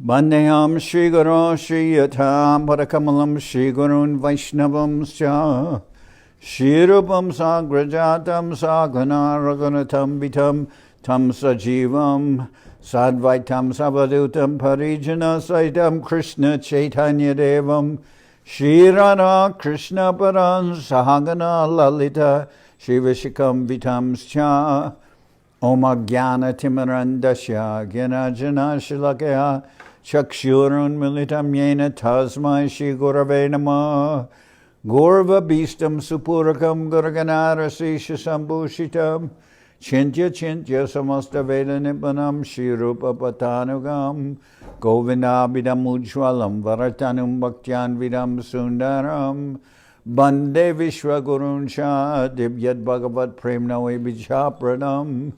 Bandeyam Shri Guru Shri Yatham Parakamalam Shri Gurun Vaishnavam Scha Shri Rupam Sagrajatam Saghana Raghunatam Vitam Tam Sajivam Sadvaitam Savadutam Parijana Saitam Krishna Chaitanya Devam Shri Radha Krishna Paran Sahagana Lalita Shri Vishikam Vitam Scha Om Jnana Timarandasya Gyanajana Shilakaya Chakshurun Militam Yena Tasmai Shri Gurave Namah Gurva Bhistam Supurakam Gurganarasi Sambhushitam Chintya Chintya Samasta Veda Nipanam Shri Rupa Patanugam Govindabidam Ujwalam Varatanum Bhaktyan Vidam Sundaram Bande Vishwagurun Shah Divyat Bhagavat Premnawe Bijapradam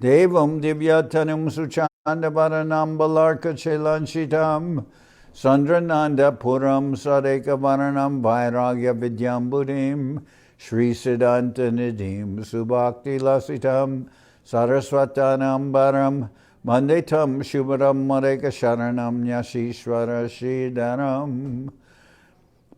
Devam Divyatanum Suchanda Varanam Balarka Chelanchitam Sandrananda Puram Sadeka Varanam Vairagya Vidyam Buddhim Shri Siddhanta Nidim Subhakti Lasitam Saraswatanam Baram Mandetam Shubharam Mareka Sharanam Nyashishwara Sridharam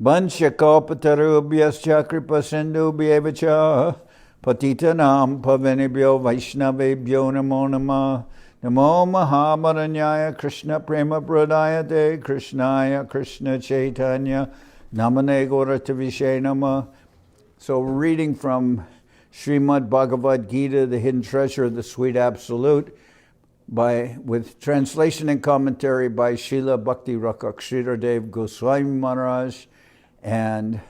Vanchakalpatarubhyascha kripasindubhyevacha Patitanam pavanibhyo vaishnavebhyo namo namah Namo Mahamaranyaya Krishna Prema Pradayate Krishnaya Krishna Chaitanya Namane Gauratavishe Namah. So we're reading from Srimad Bhagavad Gita, the Hidden Treasure of the Sweet Absolute, with translation and commentary by Srila Bhakti Rakshak Sridhar Dev-Goswami Maharaj, and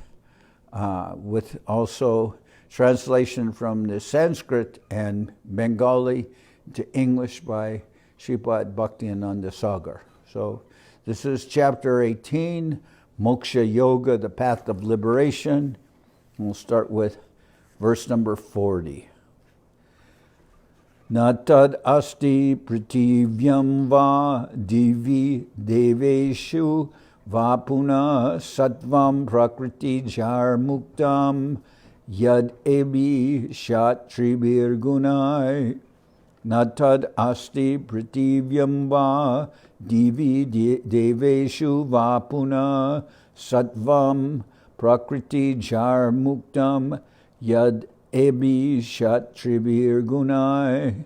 with also translation from the Sanskrit and Bengali to English by Sripad Bhaktiananda Sagar. So this is chapter 18, Moksha-yoga, the path of liberation. And we'll start with verse number 40. Natad asti prativyam va divi deveshu vapuna sattvam prakriti jar muktam yad ebi shatribir gunai. Natad asti prativyam va divi deveshu vapuna sattvam prakriti jar muktam yad ebi shatribir gunai.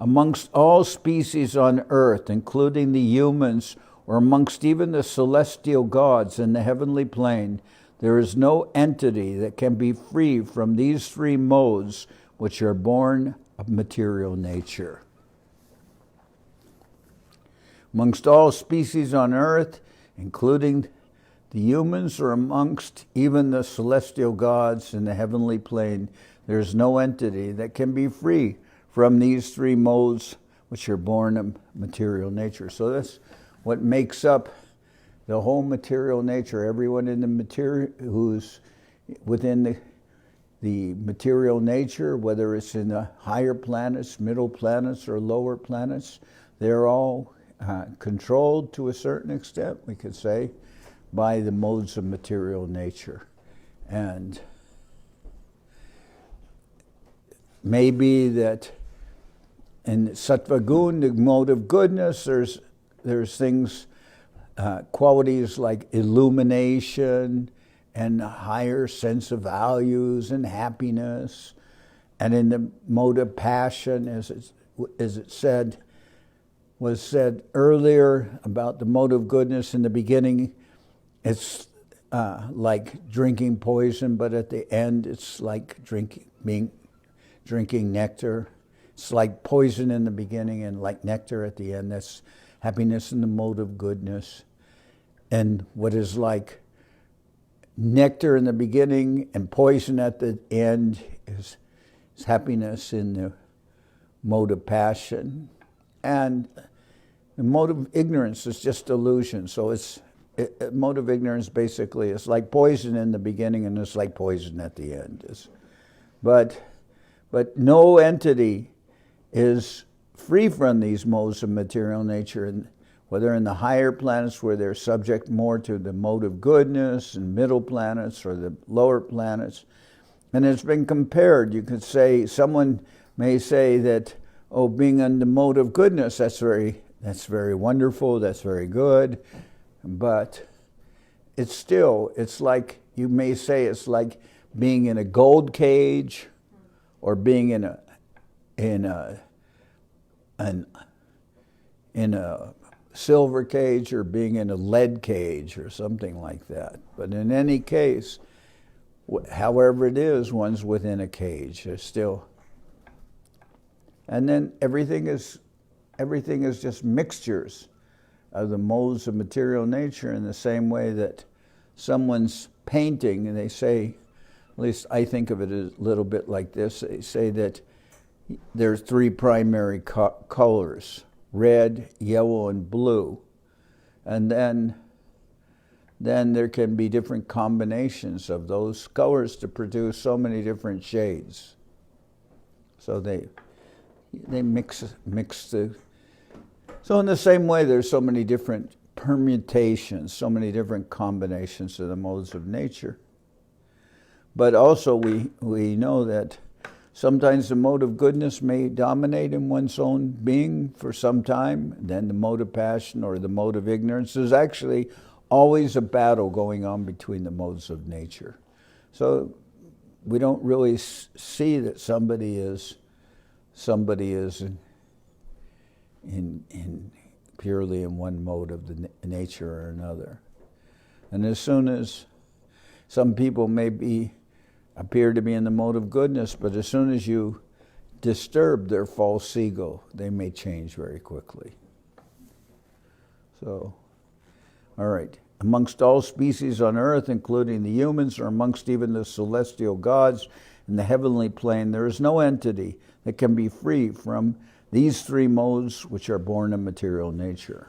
Amongst all species on earth, including the humans, or amongst even the celestial gods in the heavenly plane, there is no entity that can be free from these three modes which are born of material nature. Amongst all species on earth, including the humans, or amongst even the celestial gods in the heavenly plane, there is no entity that can be free from these three modes which are born of material nature. So that's what makes up the whole material nature. Everyone in the material who's within the material nature, whether it's in the higher planets, middle planets, or lower planets, they're all controlled to a certain extent, we could say, by the modes of material nature. And maybe that in Sattva Gun, the mode of goodness, there's things, qualities like illumination and a higher sense of values and happiness. And in the mode of passion, as it was said earlier about the mode of goodness in the beginning, it's like drinking poison, but at the end it's like drinking nectar. It's like poison in the beginning and like nectar at the end. That's happiness in the mode of goodness. And what is like nectar in the beginning and poison at the end is happiness in the mode of passion. And the mode of ignorance is just illusion. So mode of ignorance basically is like poison in the beginning and it's like poison at the end. But no entity is free from these modes of material nature, and whether in the higher planets where they're subject more to the mode of goodness, and middle planets or the lower planets. And it's been compared. You could say, someone may say that, oh, being in the mode of goodness, that's very wonderful, that's very good, but it's like, you may say it's like being in a gold cage or being in a silver cage or being in a lead cage or something like that. But in any case, however it is, one's within a cage. There's still, and then everything is just mixtures of the modes of material nature, in the same way that someone's painting, and they say, at least I think of it a little bit like this, they say that there's three primary colors: red, yellow, and blue. And then there can be different combinations of those colors to produce so many different shades. So they mix the... So in the same way, there's so many different permutations, so many different combinations of the modes of nature. But also we know that sometimes the mode of goodness may dominate in one's own being for some time. Then the mode of passion or the mode of ignorance. There's actually always a battle going on between the modes of nature. So we don't really see that somebody is in purely in one mode of the nature or another. And as soon as some people may appear to be in the mode of goodness, but as soon as you disturb their false ego, they may change very quickly. So, all right. Amongst all species on earth, including the humans, or amongst even the celestial gods in the heavenly plane, there is no entity that can be free from these three modes which are born of material nature.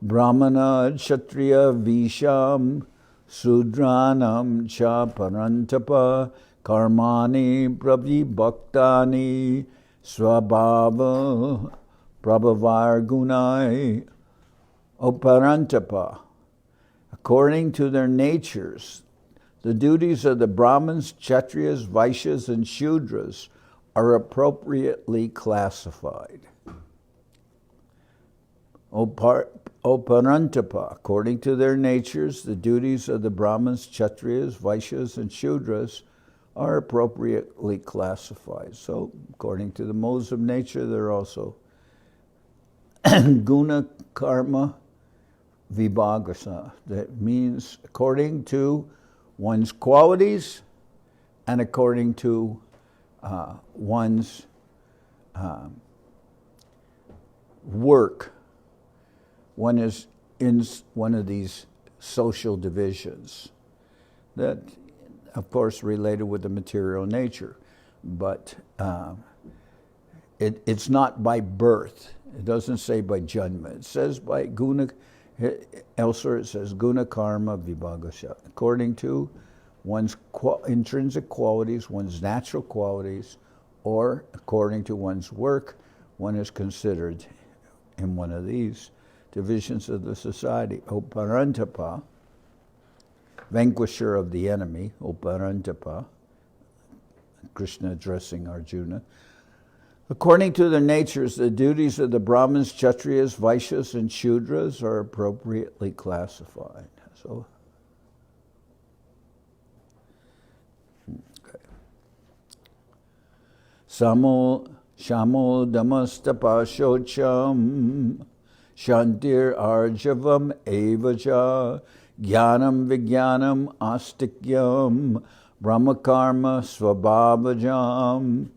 Brahmana, Kshatriya, Visham, Sudranam cha parantapa karmani prabhibhaktani swabhava prabhavargunai. O parantapa, according to their natures, the duties of the Brahmins, Kshatriyas, Vaishyas, and Shudras are appropriately classified. O Parantapa, according to their natures, the duties of the Brahmins, Kshatriyas, Vaishyas, and Shudras are appropriately classified. So, according to the modes of nature, they're also guna, karma, vibhagasa. That means according to one's qualities and according to one's work. One is in one of these social divisions that, of course, related with the material nature, but it's not by birth. It doesn't say by janma. It says by guna. Elsewhere it says guna karma vibhagasha. According to one's intrinsic qualities, one's natural qualities, or according to one's work, one is considered in one of these divisions of the society. O Parantapa, vanquisher of the enemy, O Parantapa, Krishna addressing Arjuna. According to their natures, the duties of the Brahmins, Kshatriyas, Vaishyas, and Shudras are appropriately classified. So, okay. Shamo damastapa shocham shantir arjavam evaja jnanam vijnanam astikyam brahmakarma svabhavajam.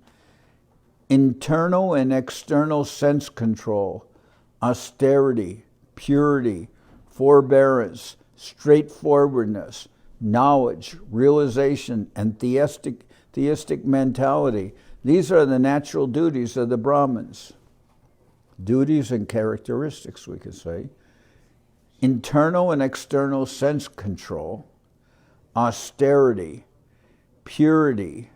Internal and external sense control, austerity, purity, forbearance, straightforwardness, knowledge, realization, and theistic mentality. These are the natural duties of the Brahmins. Duties and characteristics, we could say. Internal and external sense control, austerity, purity,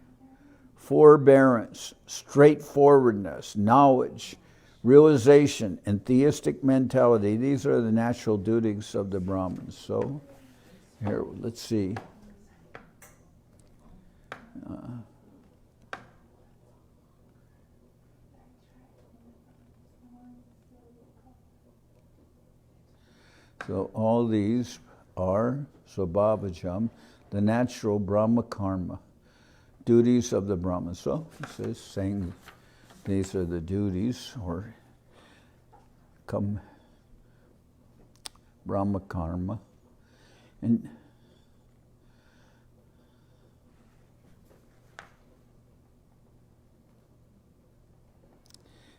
forbearance, straightforwardness, knowledge, realization, and theistic mentality. These are the natural duties of the Brahmins. So, here, let's see. So all these are Swabhavajam, the natural Brahma karma, duties of the Brahman. So this is saying these are the duties, or come Brahma karma. And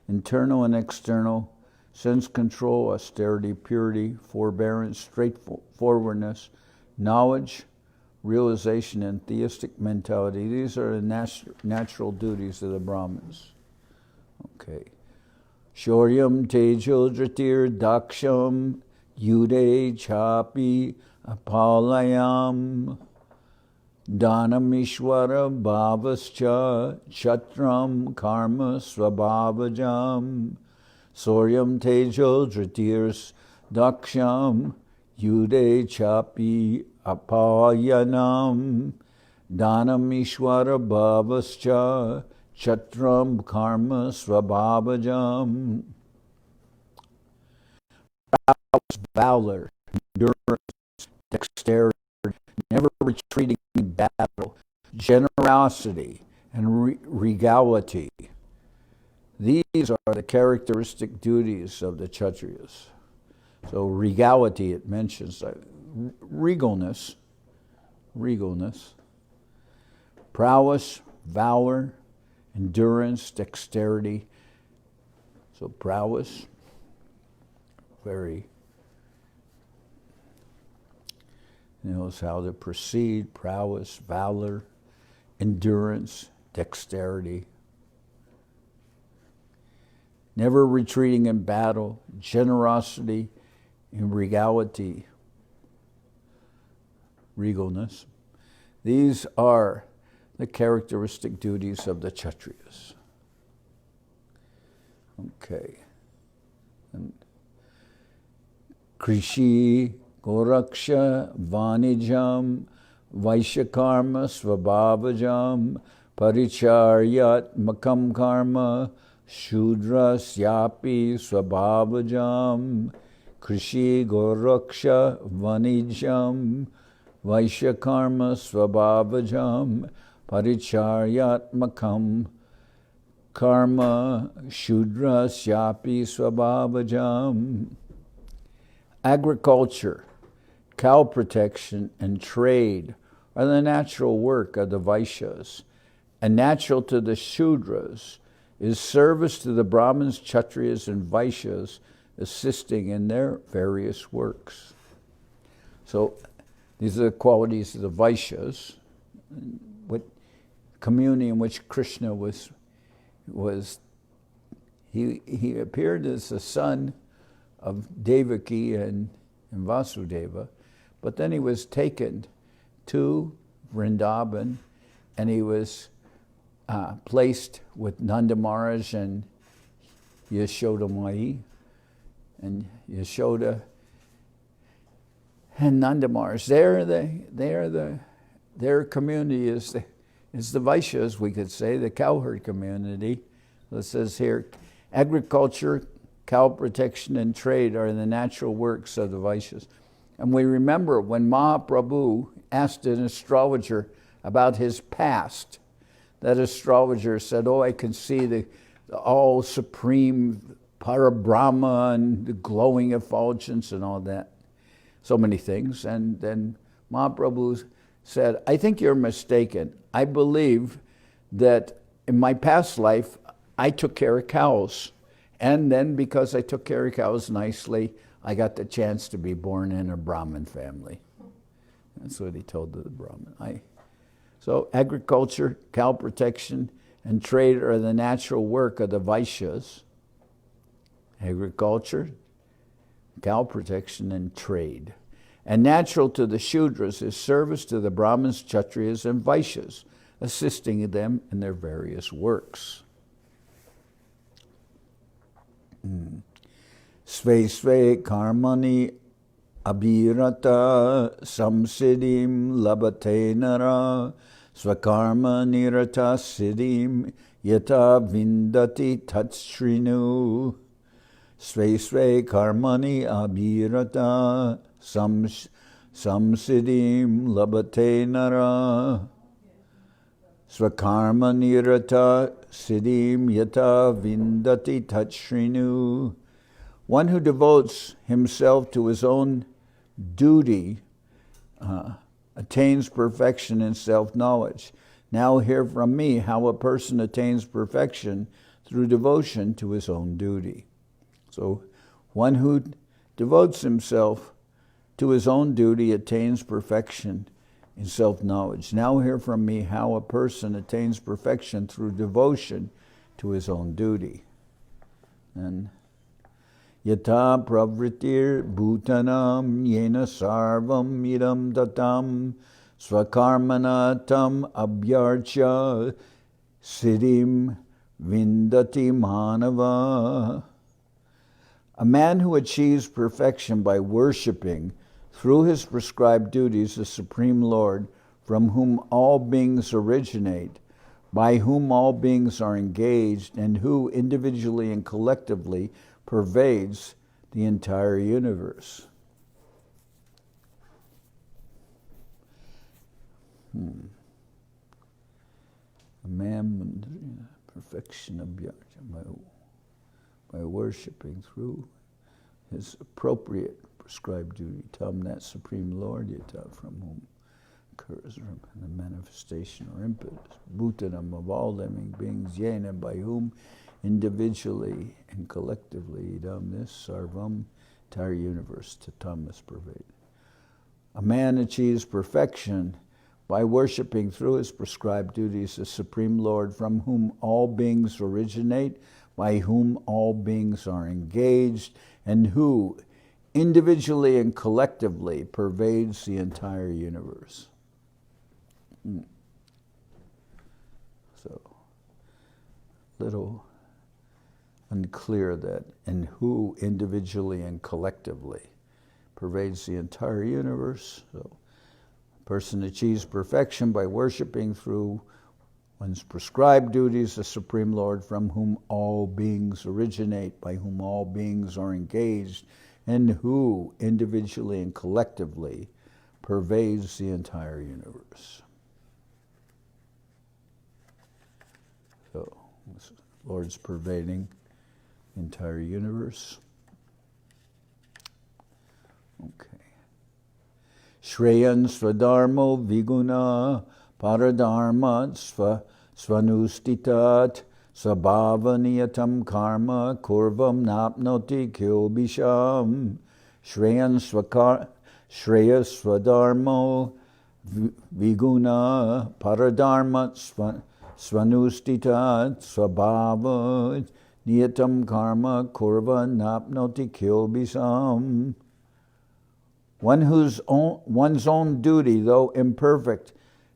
internal and external, sense control, austerity, purity, forbearance, straightforwardness, knowledge, realization, and theistic mentality. These are the natural duties of the Brahmins. Okay. Shoryam tejil dratir daksham yude chapi apalayam Dhanamishwara bhavascha chatram karma swabhavajam Soryam tejo dritirs daksham yude chapi apayanam Dhanamishwara bhavascha chatram karma swabhavajam. Valor, endurance, dexterity, never retreating in battle, generosity, and regality. These are the characteristic duties of the Kshatriyas. So regality, it mentions regalness, prowess, valor, endurance, dexterity. So prowess, very knows how to proceed, prowess, valor, endurance, dexterity. Never retreating in battle, generosity, and regality, regalness. These are the characteristic duties of the Kshatriyas. Okay. And Krishi, Goraksha, Vanijam, Vaishyakarma, Svabhavajam, Paricharyat, Makam Karma, Shudras, Yapi, Svabhavajam, Krishi, Goraksha, Vanijam, Vaishyakarma, Svabhavajam, Paricharyat, Makam Karma, Shudras, Yapi, Svabhavajam. Agriculture, cow protection, and trade are the natural work of the Vaishyas, and natural to the Shudras is service to the Brahmins, Kshatriyas, and Vaishyas, assisting in their various works. So these are the qualities of the Vaishyas, what community in which Krishna was he appeared as the son of Devaki and Vasudeva, but then he was taken to Vrindavan, and he was placed with Nanda Maharaj and Yashoda Mai, and Yashoda and Nanda Maharaj. Their community is the Vaishyas, we could say, the cowherd community. It says here, agriculture, cow protection, and trade are the natural works of the Vaishyas. And we remember when Mahaprabhu asked an astrologer about his past, that astrologer said, I can see the all-supreme Parabrahma and the glowing effulgence and all that. So many things. And then Mahaprabhu said, I think you're mistaken. I believe that in my past life, I took care of cows. And then because I took care of cows nicely, I got the chance to be born in a Brahmin family. That's what he told the Brahmin. So agriculture, cow protection, and trade are the natural work of the Vaishyas. Agriculture, cow protection, and trade. And natural to the Shudras is service to the Brahmins, Kshatriyas, and Vaishyas, assisting them in their various works. Sve sve karmani abhirata samsiddhim labate nara svakarma nirata siddhim yata vindati tatshrinu Sve sve karmani abhirata samsiddhim labate nara. Swakarma nirata siddhim yata vindati tatshrinu. One who devotes himself to his own duty attains perfection in self-knowledge. Now hear from me how a person attains perfection through devotion to his own duty. So one who devotes himself to his own duty attains perfection in self-knowledge. Now hear from me how a person attains perfection through devotion to his own duty. And yata pravritir bhutanam yena sarvam idam datam svakarmana tam abhyarcha siddhim vindati manava. A man who achieves perfection by worshipping through his prescribed duties the Supreme Lord, from whom all beings originate, by whom all beings are engaged, and who individually and collectively pervades the entire universe. A man, perfection of by worshipping through his appropriate prescribed duty, Tam, that Supreme Lord, Yata, from whom occurs the manifestation or impetus, Bhutanam, of all living beings, Yena, by whom individually and collectively, Idam, this Sarvam, entire universe, Tatam, is pervaded. A man achieves perfection by worshipping through his prescribed duties the Supreme Lord, from whom all beings originate, by whom all beings are engaged, and who individually and collectively pervades the entire universe. So, little unclear that, and who individually and collectively pervades the entire universe. So, a person achieves perfection by worshiping through one's prescribed duties the Supreme Lord, from whom all beings originate, by whom all beings are engaged, and who individually and collectively pervades the entire universe. So, this Lord's pervading the entire universe. Okay. Shreyan swadharmo viguna paradharma svanustitat sabhavaniyatam karma kurvam napnoti kyobisham. Shreyan swadharmo viguna paradharma svanustitat sabhavaniyatam karma kurvam napnoti kyobisham. One's own duty, though imperfect,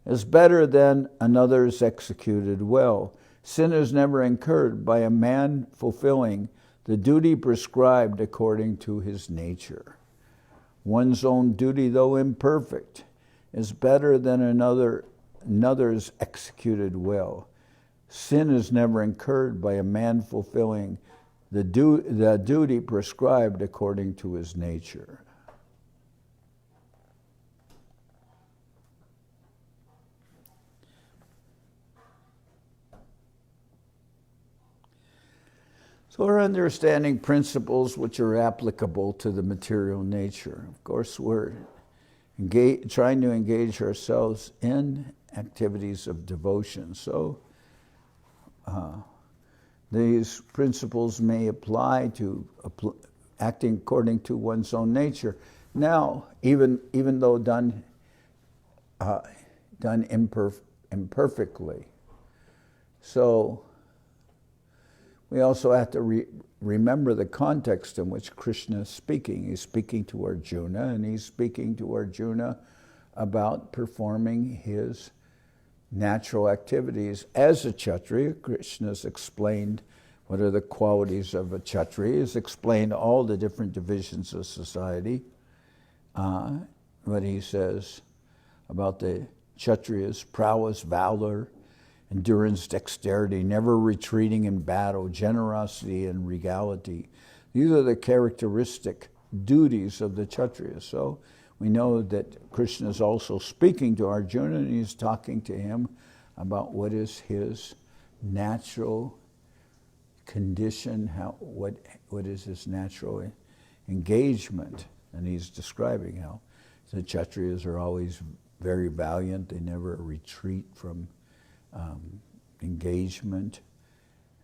is better than another's executed well. Sin is never incurred by a man fulfilling the duty prescribed according to his nature. One's own duty, though imperfect, is better than another's executed well. Sin is never incurred by a man fulfilling the duty prescribed according to his nature. So we're understanding principles which are applicable to the material nature. Of course, we're trying to engage ourselves in activities of devotion. So these principles may apply to acting according to one's own nature. Now, even though done imperfectly. So we also have to remember the context in which Krishna is speaking. He's speaking to Arjuna, and he's speaking to Arjuna about performing his natural activities as a Kshatriya. Krishna's explained what are the qualities of a Kshatriya. He's explained all the different divisions of society. What he says about the Kshatriyas: prowess, valor, endurance, dexterity, never retreating in battle, generosity and regality, These are the characteristic duties of the Kshatriyas. So we know that Krishna is also speaking to Arjuna, and he's talking to him about what is his natural condition, what is his natural engagement. And he's describing how the Kshatriyas are always very valiant. They never retreat from engagement.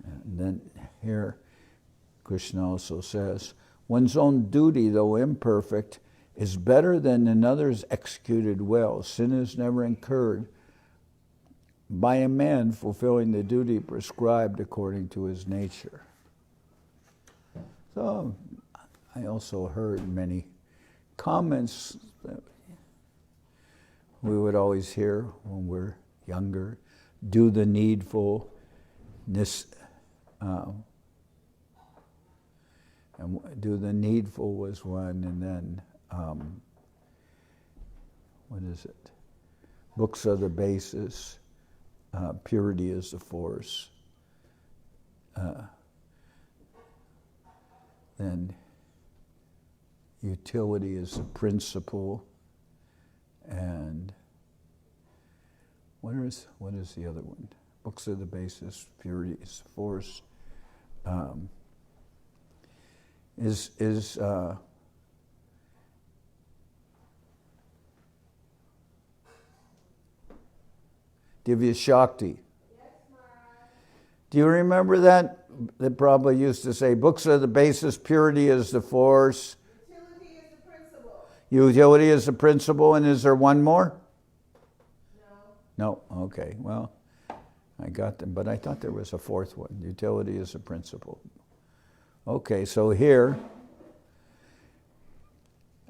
And then here, Krishna also says, one's own duty, though imperfect, is better than another's executed well. Sin is never incurred by a man fulfilling the duty prescribed according to his nature. So I also heard many comments that we would always hear when we're younger. Do the needful, and do the needful was one, and then what is it? Books are the basis, purity is the force. Then utility is the principle, and what is the other one? Books are the basis, purity is the force. Divya Shakti. Yes, Maharaj. Do you remember that? They probably used to say, books are the basis, purity is the force. Utility is the principle. Utility is the principle, and is there one more? No. No? Okay, well, I got them, but I thought there was a fourth one. Utility is the principle. Okay, so here,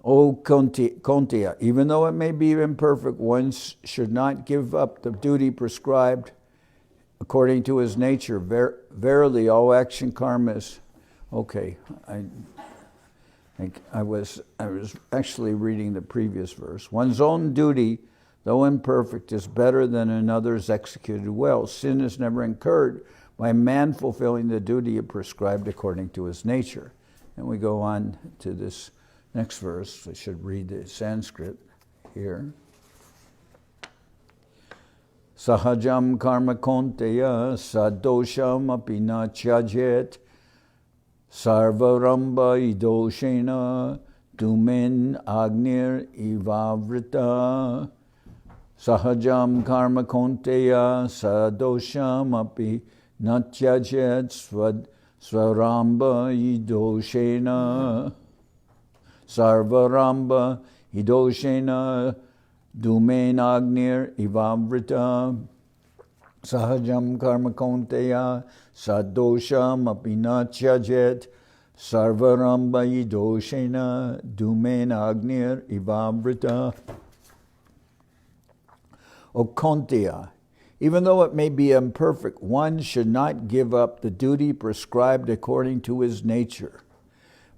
O Kuntiya, even though it may be imperfect, one should not give up the duty prescribed according to his nature. Verily, all action karma is... Okay, I was actually reading the previous verse. One's own duty, though imperfect, is better than another's executed well. Sin is never incurred by man fulfilling the duty prescribed according to his nature. And we go on to this next verse. I should read the Sanskrit here. Sahajam karma konteya sadosham api na tyajet sarvaramba idoshena tumen agnir ivavrita. Sahajam karma konteya sadosham api na tyajet svaramba idoshena. Sarvaramba hidoshena dumen agnir ivavrita. Sahajam karma konteya sadosham apina tyajet. Sarvaramba hidoshena dumen agnir ivavrita. O Kuntiya, even though it may be imperfect, one should not give up the duty prescribed according to his nature.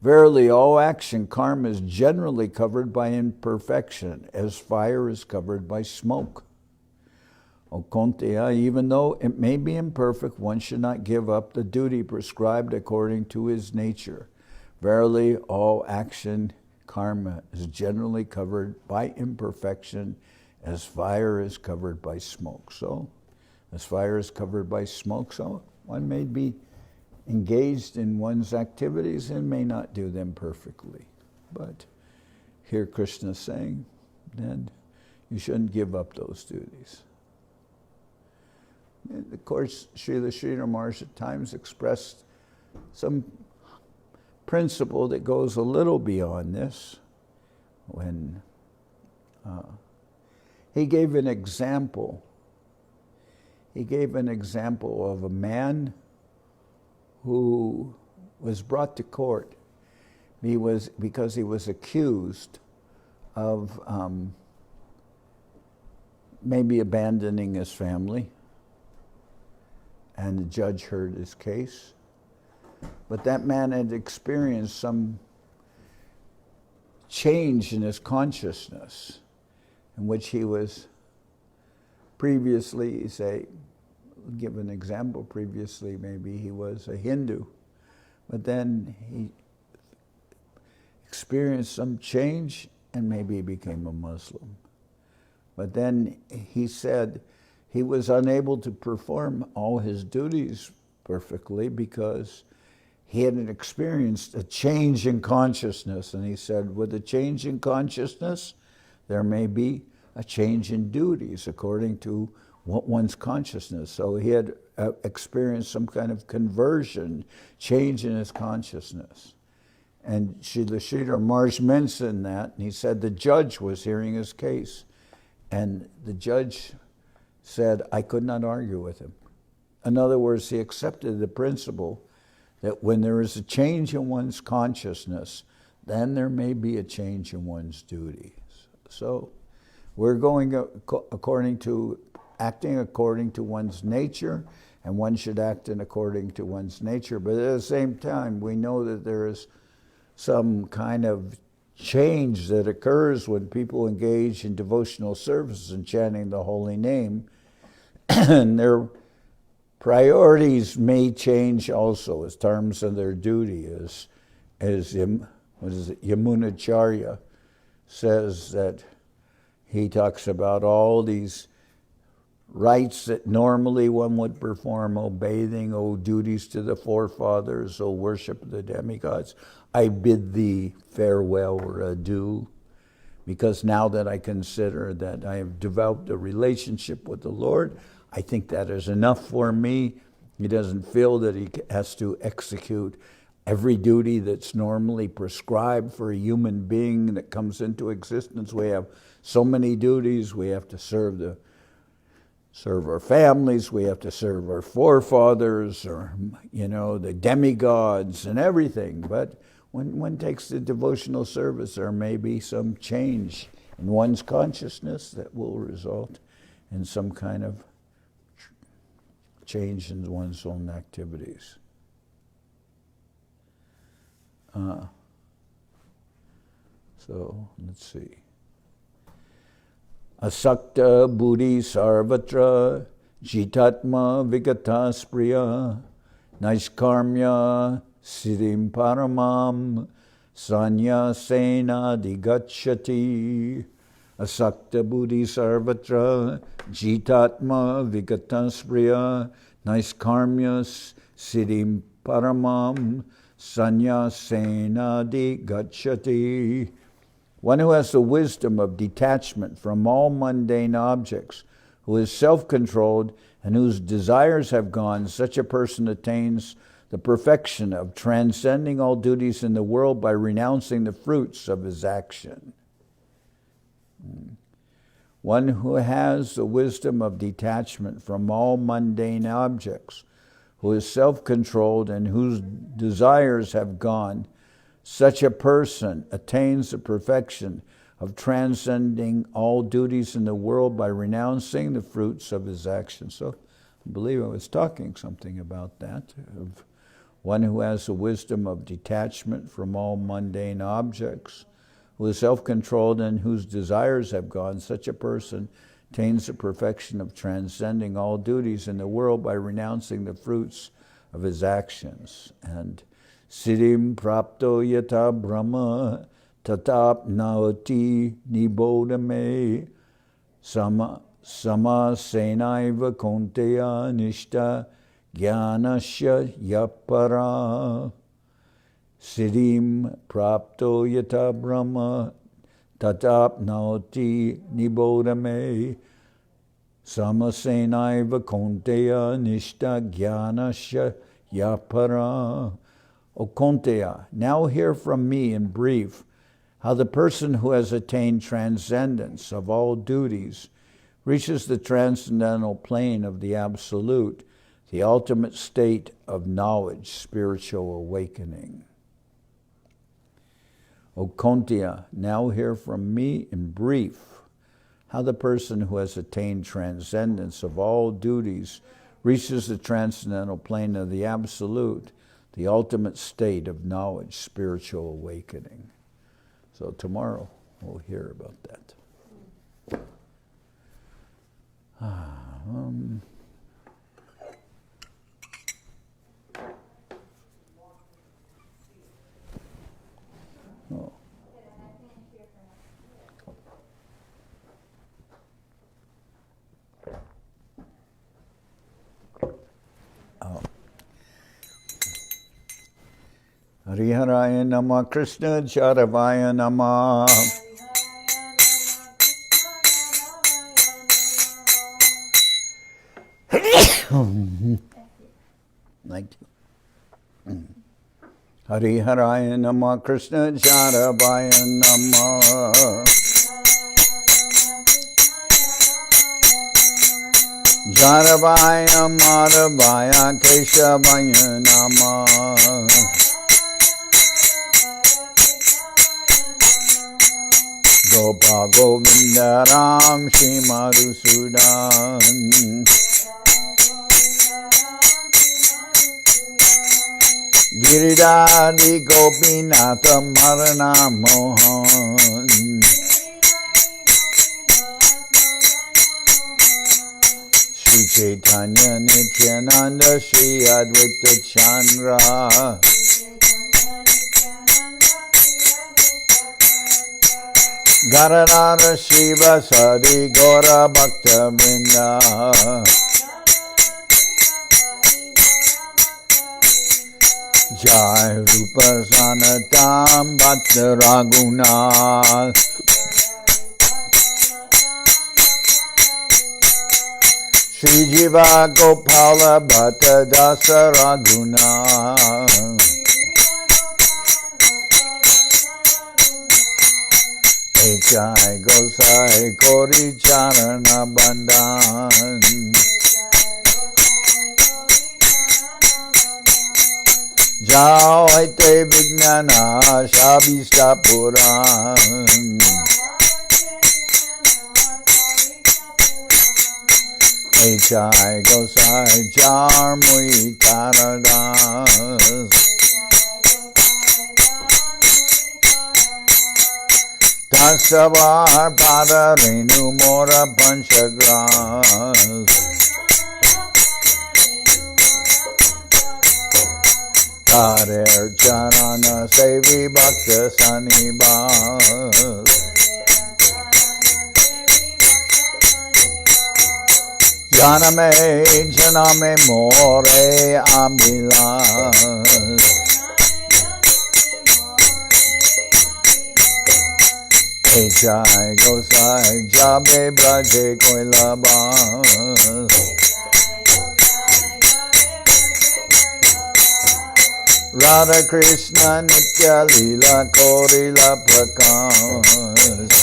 Verily, all action, karma, is generally covered by imperfection, as fire is covered by smoke. O Kuntiya, even though it may be imperfect, one should not give up the duty prescribed according to his nature. Verily, all action, karma, is generally covered by imperfection, as fire is covered by smoke. So, as fire is covered by smoke, so one may be engaged in one's activities and may not do them perfectly. But here Krishna is saying that you shouldn't give up those duties. And of course, Srila Maharaj at times expressed some principle that goes a little beyond this when he gave an example. He gave an example of a man who was brought to court. Because he was accused of maybe abandoning his family, and the judge heard his case. But that man had experienced some change in his consciousness, in which he was previously, give an example, previously maybe he was a Hindu, but then he experienced some change, and maybe he became a Muslim. But then he said he was unable to perform all his duties perfectly because he hadn't experienced a change in consciousness. And he said, with a change in consciousness, there may be a change in duties according to what one's consciousness. So he had experienced some kind of conversion, change in his consciousness. And Srila Maharaj mentioned that, and he said the judge was hearing his case. And the judge said, I could not argue with him. In other words, he accepted the principle that when there is a change in one's consciousness, then there may be a change in one's duties. So we're going acting according to one's nature, and one should act according to one's nature. But at the same time, we know that there is some kind of change that occurs when people engage in devotional service and chanting the holy name, and their priorities may change also as terms of their duty, as Yamunacharya says, that he talks about all these rites that normally one would perform, O bathing, O duties to the forefathers, O worship of the demigods. I bid thee farewell or adieu, because now that I consider that I have developed a relationship with the Lord, I think that is enough for me. He doesn't feel that he has to execute every duty that's normally prescribed for a human being that comes into existence. We have so many duties. We have to serve our families, we have to serve our forefathers, or, the demigods and everything. But when one takes the devotional service, there may be some change in one's consciousness that will result in some kind of change in one's own activities. So, let's see. Asakta buddhi sarvatra jitatma vigata spriya naishkarmya siddhim paramam sanyasena digacchati. Asakta buddhi sarvatra jitatma vigata spriya naishkarmya siddhim paramam sanyasena digacchati. One who has the wisdom of detachment from all mundane objects, who is self-controlled and whose desires have gone, such a person attains the perfection of transcending all duties in the world by renouncing the fruits of his action. One who has the wisdom of detachment from all mundane objects, who is self-controlled and whose desires have gone, such a person attains the perfection of transcending all duties in the world by renouncing the fruits of his actions. So I believe I was talking something about that, of one who has the wisdom of detachment from all mundane objects, who is self-controlled and whose desires have gone. Such a person attains the perfection of transcending all duties in the world by renouncing the fruits of his actions. And Siddhim prapto yata brahma tatapnaoti nibodhame sama senaiva konteya nishta jnanasya yapara. Siddhim prapto yata brahma tatapnaoti nibodhame sama senaiva konteya nishta jnanasya yapara. O Konteya, now hear from me in brief how the person who has attained transcendence of all duties reaches the transcendental plane of the Absolute, the ultimate state of knowledge, spiritual awakening. O Konteya, now hear from me in brief how the person who has attained transcendence of all duties reaches the transcendental plane of the Absolute, the ultimate state of knowledge, spiritual awakening. So tomorrow we'll hear about that. Oh. Hariharaya Nama Krishna Charavaya Nama. Like Hariharaya Nama Krishna Charavaya Nama. Jaravaya Madhavaya Keshavaya Nama. Gopa Govinda Ram Shri Madhusudan. Giridhari Gopinatha Marana Mohan. Shri Chaitanya Nityananda Shri Advaita Chandra. Garadhara Shiva Sadi Gora Bhakta Vrinda. Jai Rupa Sanatam Bhatta Raghunath. Shri Jiva Gopala Bhatta Dasa Raghunath. Jai Gosai Kori Charana Bandhan. Jao Aite Vignana Shabishta Puran. Jai Gosai Charmui Taradas. Tasavar Pada Renu Mora Panchagras. Tarer Charana Sevi Bhakta Sanibas. Janame Janame More Amilas. Jai Gosai Jabe Braje Koilabas. Radha Krishna Nitya Lila Korila Prakash.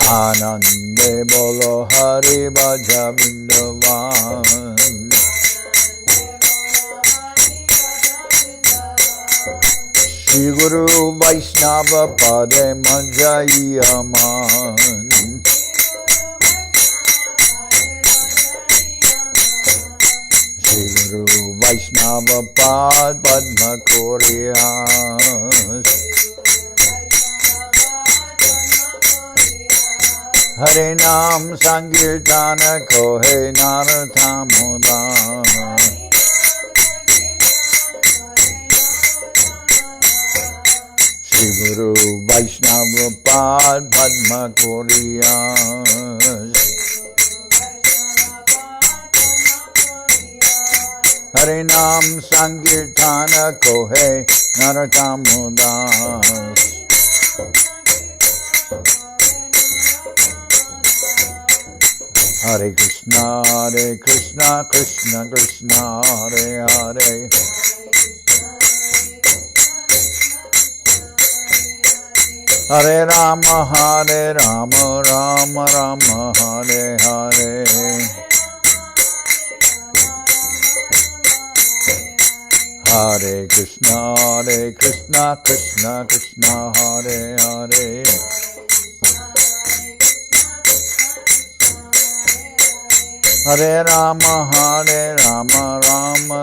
Anande Bolo Hari Bhaja Vrindavan. Shri Guru Vaishnava Pade Manjayaman. Shri Guru Vaishnava Pad Padma Koryas. Hare Nam Sankirtana Kohe Narathamuda. Guru Vaishnava Pad Padma Koryas. Hare Nam Sankirtana Kohe Naratamudas. Hare Krishna Krishna Krishna Hare Hare. Hare Rama Rama Rama Hare Hare. Hare Krishna Krishna Krishna Hare Hare. Hare Rama Rama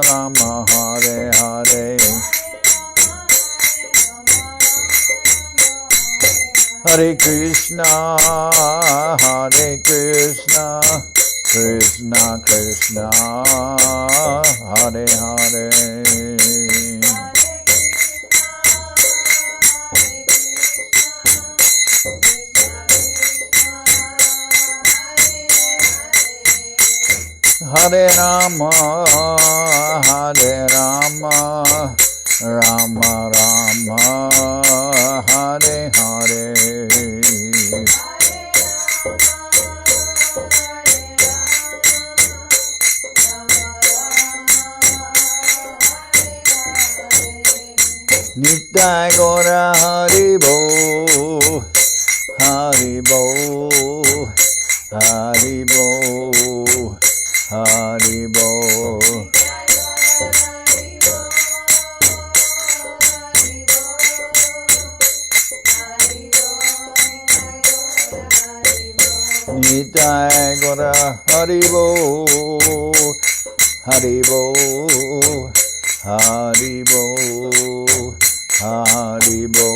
Rama Hare Hare. Hare Krishna Krishna Krishna Hare Hare. Hare Rama, Hare Rama, Rama Rama, Hare Hare. Nitai Gora Haribo, Haribo, Haribo, Haribo. Nitai Gora Haribo, Haribo, Haribo, Haribo.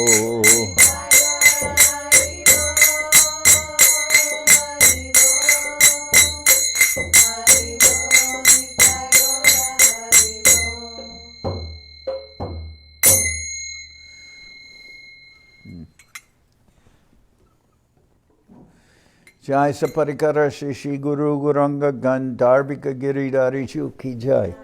Jai Saparikara Shishi Guru Guranga Gandharbika Giridhari Ki Jai.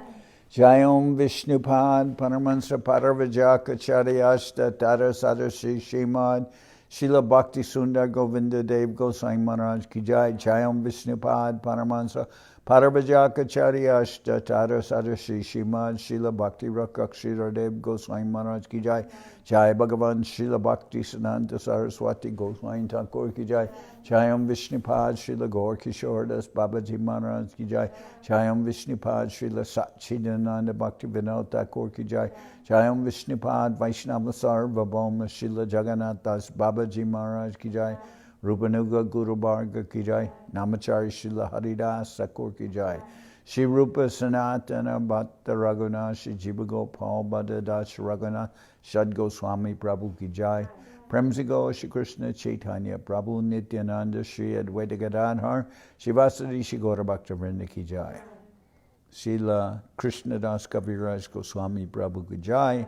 Jai Om Vishnupad Paramahansa Paravajaka Charyashta Tara Sadasi Srimad Srila Bhakti Sundar Govinda Dev-Goswami Maharaj Ki Jai. Jai Om Vishnupad Paramahansa Paravajaka Charyashta Tara Sadasi Srimad Srila Bhakti Rakshak Sridhar Dev-Goswami Maharaj Ki Jai. Jai Bhagavan Srila Bhakti Siddhanta Saraswati Goswami Thakur Ki Jai. Jai Om Vishnupad Srila Gaur Kishore Das Babaji Maharaj Ki Jai. Jai Om Vishnupad Srila Satchidananda Bhakti Vinod Thakur Ki Jai. Jai Om Vishnupad Vaishnava Sarvabhauma Srila Jagannath Das Babaji Maharaj Ki Jai. Rupanuga Guru Bharga Ki Jai. Namachari Srila Haridas Thakur Ki Jai. Shri Rupa Sanatana Bhatta Raghunath Shri Jiva Gopal Bhatta Das Raghunath Shad Goswami Prabhu Ki Jai. Premsigo Shri Krishna Chaitanya Prabhu Nityananda Shri Advaita Gadadhar Shivasadi Shri Gaura Bhakta Vrinda Ki Jai. Srila Krishna Das Kaviraj Goswami Prabhu Ki Jai.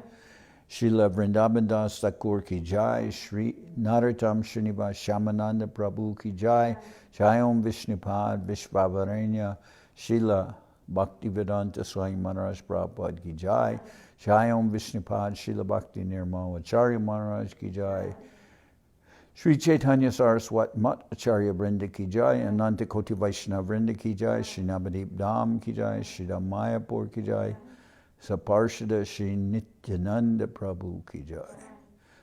Srila Vrindavan Das Thakur Ki Jai. Shri Narottam Srinivas Shamananda Prabhu Ki Jai. Jai Om Vishnupad Vishvavaranya Srila Bhaktivedanta Swami Maharaj Prabhupada Ki Jai. Jai Om Vishnupad Srila Bhakti Nirmal Acharya Maharaj Ki Jai. Sri Chaitanya Saraswat Mat Acharya Vrinda Ki Jai. Ananta Koti Vaishnava Vrinda Ki Jai. Sri Navadip Dham Ki Jai. Sri Mayapur Ki Jai. Saparshada Sri Nityananda Prabhu Ki Jai.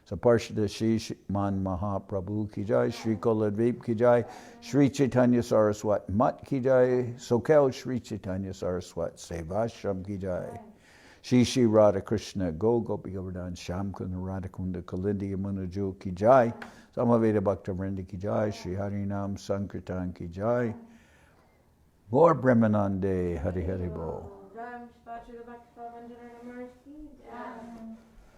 Saparshada Sri Man Mahaprabhu Ki Jai. Sri Koladvip Ki Jai. Sri Chaitanya Saraswat Mat Ki Jai. Soquel Sri Chaitanya Saraswat Seva Ashram Ki Jai. Shri Radha Krishna Go Gopi Govardhan Shamkunda Radhakunda Kalindi Yamuna Jo Ki Jai. Samaveda Bhakta Vrinda Ki Jai. Shri Harinam Sankirtan Ki Jai. Gaur Brahmanande Hari Hari Bo.